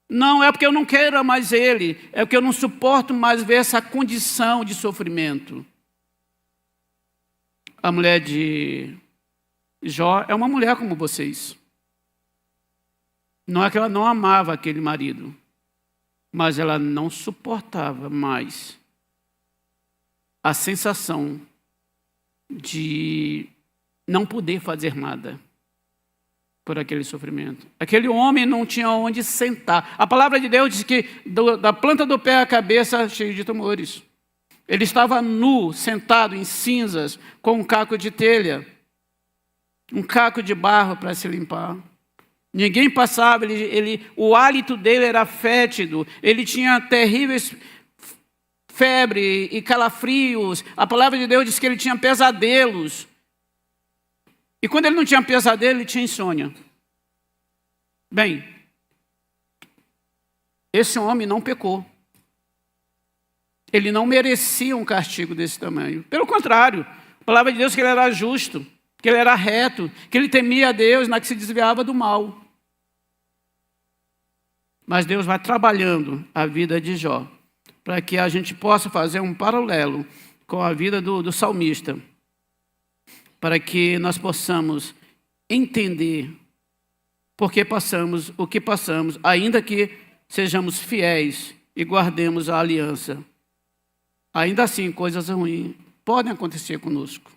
Não, é porque eu não quero mais ele, é porque eu não suporto mais ver essa condição de sofrimento. A mulher de Jó é uma mulher como vocês. Não é que ela não amava aquele marido, mas ela não suportava mais a sensação de não poder fazer nada por aquele sofrimento. Aquele homem não tinha onde sentar. A palavra de Deus diz que da planta do pé à cabeça, cheio de tumores. Ele estava nu, sentado em cinzas, com um caco de telha, um caco de barro para se limpar. Ninguém passava, o hálito dele era fétido, ele tinha terríveis febre e calafrios. A palavra de Deus diz que ele tinha pesadelos. E quando ele não tinha pesadelo, ele tinha insônia. Bem, esse homem não pecou. Ele não merecia um castigo desse tamanho. Pelo contrário, a palavra de Deus diz que ele era justo, que ele era reto, que ele temia a Deus, que se desviava do mal. Mas Deus vai trabalhando a vida de Jó, para que a gente possa fazer um paralelo com a vida do salmista, para que nós possamos entender por que passamos o que passamos, ainda que sejamos fiéis e guardemos a aliança. Ainda assim, coisas ruins podem acontecer conosco.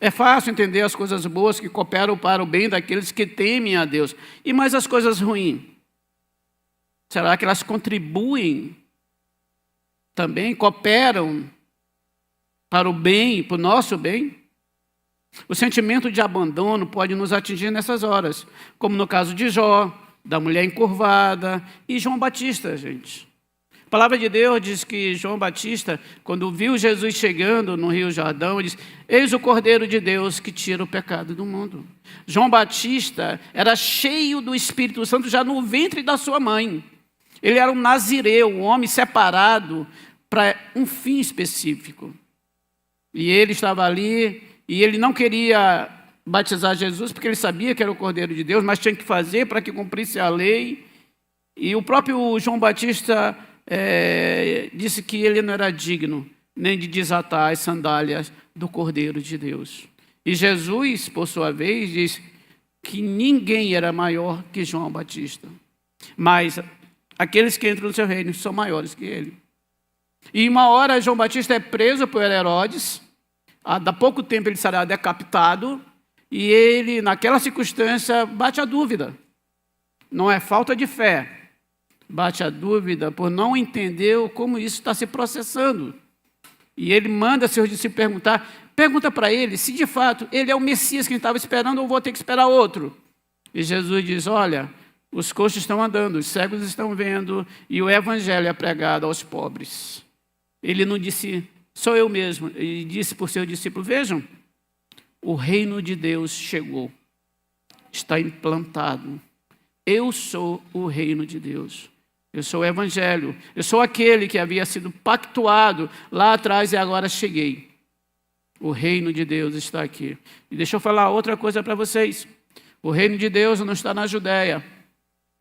É fácil entender as coisas boas que cooperam para o bem daqueles que temem a Deus. E mais as coisas ruins? Será que elas contribuem também, cooperam para o bem, para o nosso bem? O sentimento de abandono pode nos atingir nessas horas, como no caso de Jó, da mulher encurvada e João Batista, gente. palavra de Deus diz que João Batista, quando viu Jesus chegando no Rio Jordão, ele disse: eis o Cordeiro de Deus que tira o pecado do mundo. João Batista era cheio do Espírito Santo já no ventre da sua mãe. Ele era um nazireu, um homem separado para um fim específico. E ele estava ali, e ele não queria batizar Jesus, porque ele sabia que era o Cordeiro de Deus, mas tinha que fazer para que cumprisse a lei. E o próprio João Batista disse que ele não era digno nem de desatar as sandálias do Cordeiro de Deus. E Jesus, por sua vez, diz que ninguém era maior que João Batista. Mas aqueles que entram no seu reino são maiores que ele. E uma hora João Batista é preso por Herodes. Há pouco tempo ele será decapitado. E ele, naquela circunstância, bate a dúvida. Não é falta de fé. Bate a dúvida por não entender como isso está se processando. E ele manda seus discípulos pergunta para ele se de fato ele é o Messias que a gente estava esperando ou vou ter que esperar outro. E Jesus diz: olha, os coxos estão andando, os cegos estão vendo e o evangelho é pregado aos pobres. Ele não disse, sou eu mesmo. Ele disse por seu discípulo: vejam, o reino de Deus chegou, está implantado. Eu sou o reino de Deus. Eu sou o evangelho. Eu sou aquele que havia sido pactuado lá atrás e agora cheguei. O reino de Deus está aqui. E deixa eu falar outra coisa para vocês. O reino de Deus não está na Judéia,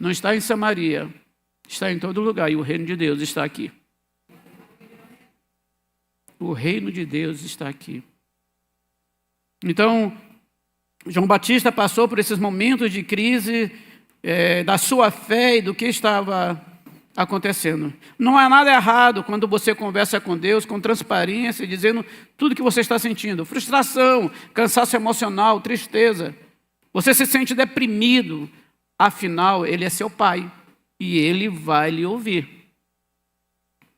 não está em Samaria, está em todo lugar. E o reino de Deus está aqui. O reino de Deus está aqui. Então, João Batista passou por esses momentos de crise da sua fé e do que estava acontecendo. Não há nada errado quando você conversa com Deus com transparência, dizendo tudo que você está sentindo. Frustração, cansaço emocional, tristeza. Você se sente deprimido. Afinal, Ele é seu Pai e Ele vai lhe ouvir.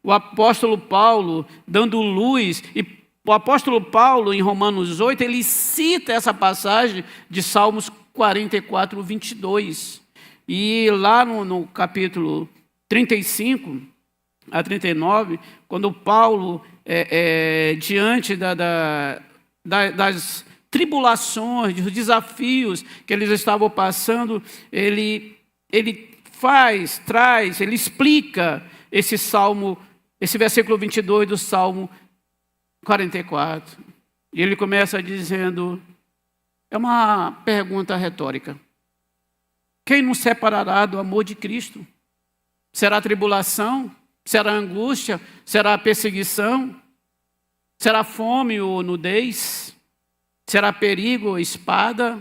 O apóstolo Paulo, dando luz, e o apóstolo Paulo, em Romanos 8, ele cita essa passagem de Salmos 44, 22. E lá no capítulo 35 a 39, quando Paulo, diante das tribulações, dos desafios que eles estavam passando, ele explica esse salmo, esse versículo 22 do Salmo 44. E ele começa dizendo, é uma pergunta retórica: quem nos separará do amor de Cristo? Será tribulação? Será angústia? Será perseguição? Será fome ou nudez? Será perigo ou espada?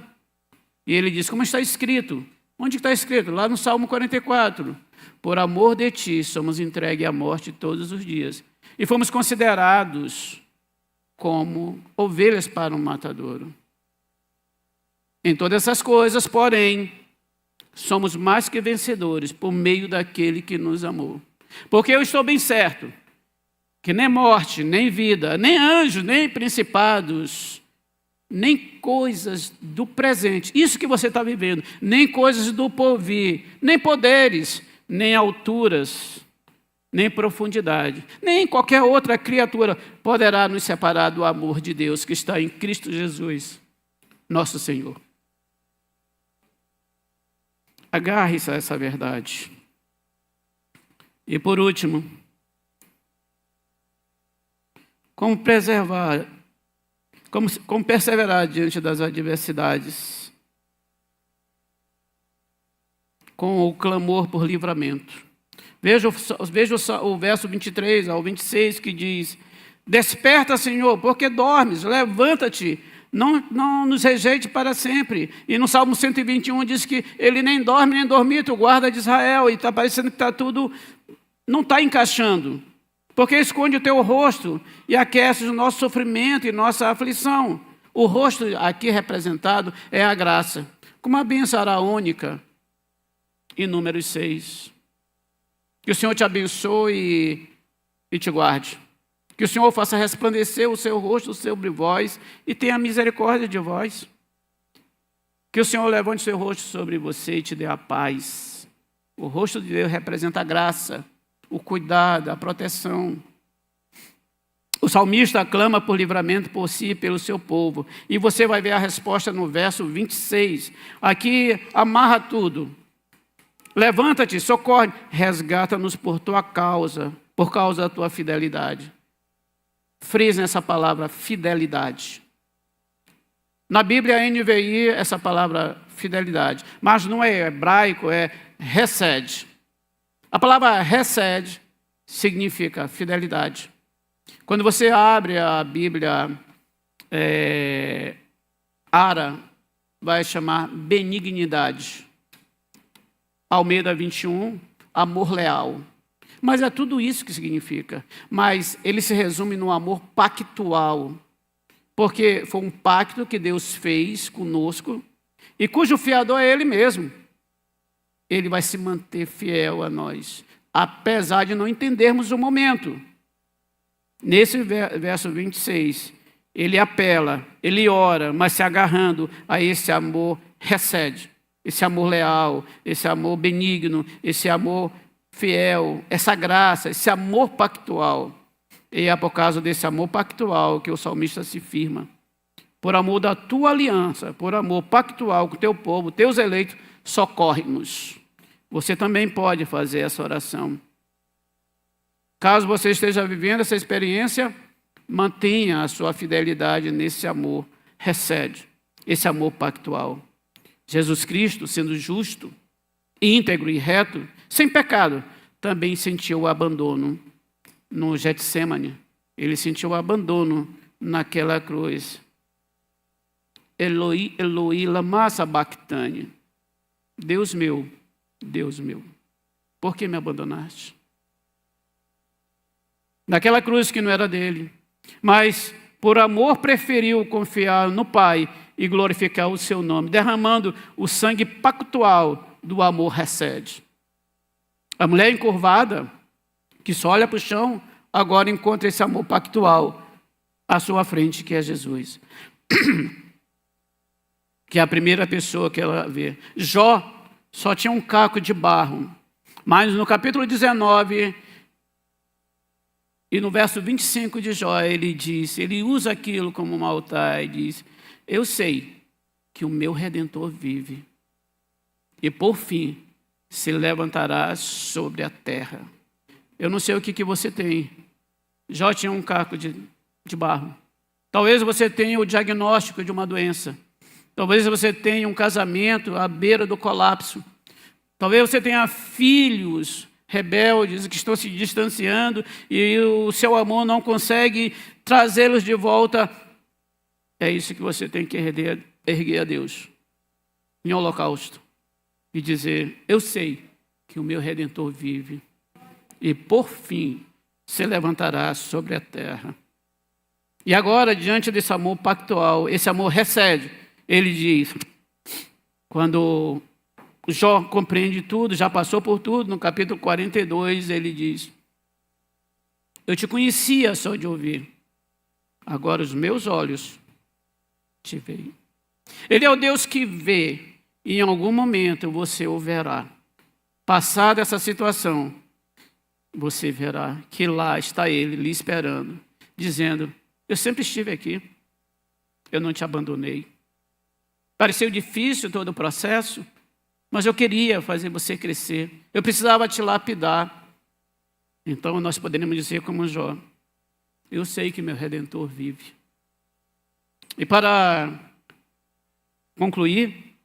E ele diz, como está escrito? Onde está escrito? Lá no Salmo 44. Por amor de ti somos entregues à morte todos os dias. E fomos considerados como ovelhas para um matadouro. Em todas essas coisas, porém, somos mais que vencedores por meio daquele que nos amou. Porque eu estou bem certo que nem morte, nem vida, nem anjos, nem principados, nem coisas do presente, isso que você está vivendo, nem coisas do porvir, nem poderes, nem alturas, nem profundidade, nem qualquer outra criatura poderá nos separar do amor de Deus que está em Cristo Jesus, nosso Senhor. Agarre-se a essa verdade. E por último, como perseverar diante das adversidades? Com o clamor por livramento. Veja o verso 23 ao 26 que diz, desperta, Senhor, porque dormes, levanta-te, não nos rejeite para sempre. E no Salmo 121 diz que ele nem dorme nem dormita, o guarda de Israel, e está parecendo que está tudo, não está encaixando. Porque esconde o teu rosto e aquece o nosso sofrimento e nossa aflição. O rosto aqui representado é a graça, como a bênção araônica, em Números 6. Que o Senhor te abençoe e te guarde. Que o Senhor faça resplandecer o seu rosto sobre vós e tenha misericórdia de vós. Que o Senhor levante o seu rosto sobre você e te dê a paz. O rosto de Deus representa a graça. o cuidado, a proteção. O salmista clama por livramento por si e pelo seu povo. E você vai ver a resposta no verso 26. Aqui amarra tudo. Levanta-te, socorre, resgata-nos por tua causa, por causa da tua fidelidade. Frisa essa palavra, fidelidade. Na Bíblia, a NVI, essa palavra fidelidade. Mas no hebraico é hesed. A palavra hesed significa fidelidade. Quando você abre a Bíblia Ara, vai chamar benignidade. Almeida 21, amor leal. Mas é tudo isso que significa. Mas ele se resume no amor pactual. Porque foi um pacto que Deus fez conosco e cujo fiador é Ele mesmo. Ele vai se manter fiel a nós, apesar de não entendermos o momento. Nesse verso 26, ele apela, ele ora, mas se agarrando a esse amor hesed, esse amor leal, esse amor benigno, esse amor fiel, essa graça, esse amor pactual. E é por causa desse amor pactual que o salmista se firma. Por amor da tua aliança, por amor pactual com o teu povo, teus eleitos, socorre-nos. Você também pode fazer essa oração. Caso você esteja vivendo essa experiência, mantenha a sua fidelidade nesse amor, recebe esse amor pactual. Jesus Cristo, sendo justo, íntegro e reto, sem pecado, também sentiu o abandono no Getsêmani. Ele sentiu o abandono naquela cruz. Eloi, Eloi, lama sabachthani. Deus meu, por que me abandonaste? Naquela cruz que não era dele, mas por amor preferiu confiar no Pai e glorificar o seu nome, derramando o sangue pactual do amor recede. A mulher encurvada, que só olha para o chão, agora encontra esse amor pactual à sua frente, que é Jesus. Que é a primeira pessoa que ela vê. Jó só tinha um caco de barro, mas no capítulo 19 e no verso 25 de Jó, ele usa aquilo como um altar e diz: eu sei que o meu Redentor vive e por fim se levantará sobre a terra. Eu não sei o que você tem. Jó tinha um caco de barro. Talvez você tenha o diagnóstico de uma doença. Talvez você tenha um casamento à beira do colapso. Talvez você tenha filhos rebeldes que estão se distanciando e o seu amor não consegue trazê-los de volta. É isso que você tem que erguer a Deus em holocausto e dizer: eu sei que o meu Redentor vive e por fim se levantará sobre a terra. E agora, diante desse amor pactual, esse amor recede, ele diz, quando Jó compreende tudo, já passou por tudo, no capítulo 42, ele diz: eu te conhecia só de ouvir, agora os meus olhos te veem. Ele é o Deus que vê, e em algum momento você o verá. Passada essa situação, você verá que lá está ele, lhe esperando, dizendo: eu sempre estive aqui, eu não te abandonei. Pareceu difícil todo o processo, mas eu queria fazer você crescer. Eu precisava te lapidar. Então nós poderíamos dizer como Jó: eu sei que meu Redentor vive. E para concluir,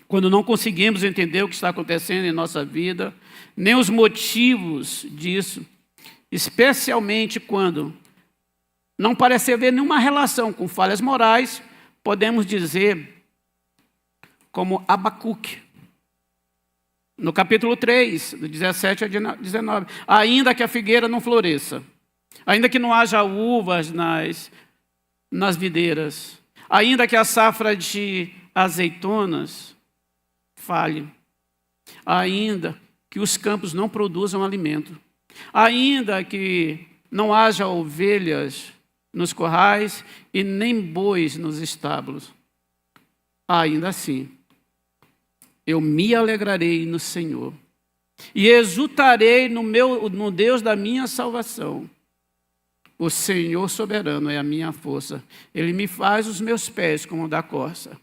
quando não conseguimos entender o que está acontecendo em nossa vida, nem os motivos disso, especialmente quando não parece haver nenhuma relação com falhas morais, podemos dizer, como Abacuque, no capítulo 3, do 17 a 19, ainda que a figueira não floresça, ainda que não haja uvas nas videiras, ainda que a safra de azeitonas falhe, ainda que os campos não produzam alimento, ainda que não haja ovelhas nos corrais e nem bois nos estábulos, ainda assim, eu me alegrarei no Senhor e exultarei no Deus da minha salvação. O Senhor soberano é a minha força. Ele me faz os meus pés como o da corça,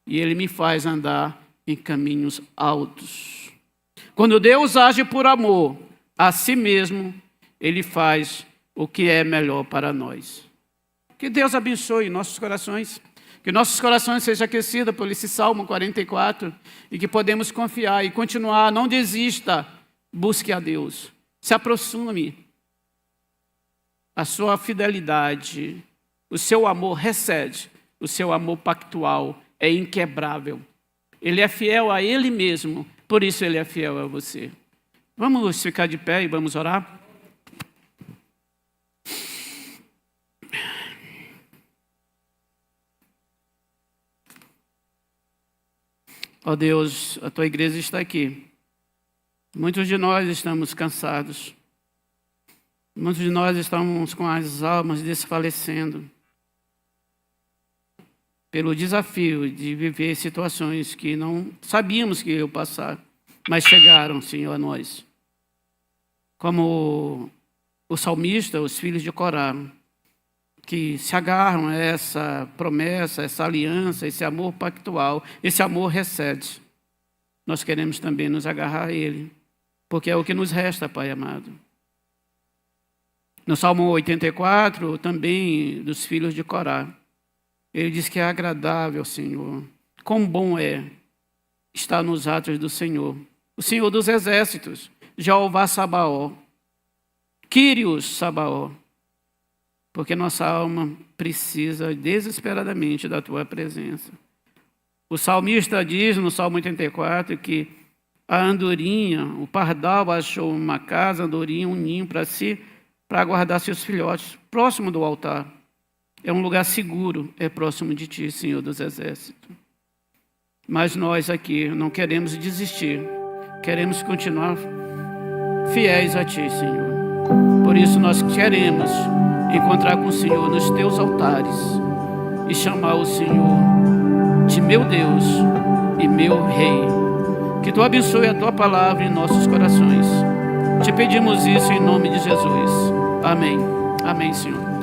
e Ele me faz andar em caminhos altos. Quando Deus age por amor a si mesmo, Ele faz o que é melhor para nós. Que Deus abençoe nossos corações, que nossos corações sejam aquecidos por esse Salmo 44 e que podemos confiar e continuar. Não desista, busque a Deus, se aproxime. A sua fidelidade, o seu amor excede, o seu amor pactual é inquebrável. Ele é fiel a Ele mesmo, por isso Ele é fiel a você. Vamos ficar de pé e vamos orar? Ó Deus, a Tua igreja está aqui. Muitos de nós estamos cansados. Muitos de nós estamos com as almas desfalecendo pelo desafio de viver situações que não sabíamos que iam passar, mas chegaram, Senhor, a nós. Como o salmista, os filhos de Corá, que se agarram a essa promessa, essa aliança, esse amor pactual, esse amor recede. Nós queremos também nos agarrar a Ele, porque é o que nos resta, Pai amado. No Salmo 84, também dos filhos de Corá, ele diz que é agradável, Senhor. Quão bom é estar nos atos do Senhor. O Senhor dos exércitos, Jeová Sabaó, Quírios Sabaó, porque nossa alma precisa desesperadamente da Tua presença. O salmista diz no Salmo 84 que a andorinha, o pardal achou uma casa, a andorinha, um ninho para si, para guardar seus filhotes, próximo do altar. É um lugar seguro, é próximo de Ti, Senhor dos Exércitos. Mas nós aqui não queremos desistir, queremos continuar fiéis a Ti, Senhor. Por isso nós queremos encontrar com o Senhor nos Teus altares e chamar o Senhor de meu Deus e meu Rei. Que Tu abençoe a Tua palavra em nossos corações. Te pedimos isso em nome de Jesus. Amém. Amém, Senhor.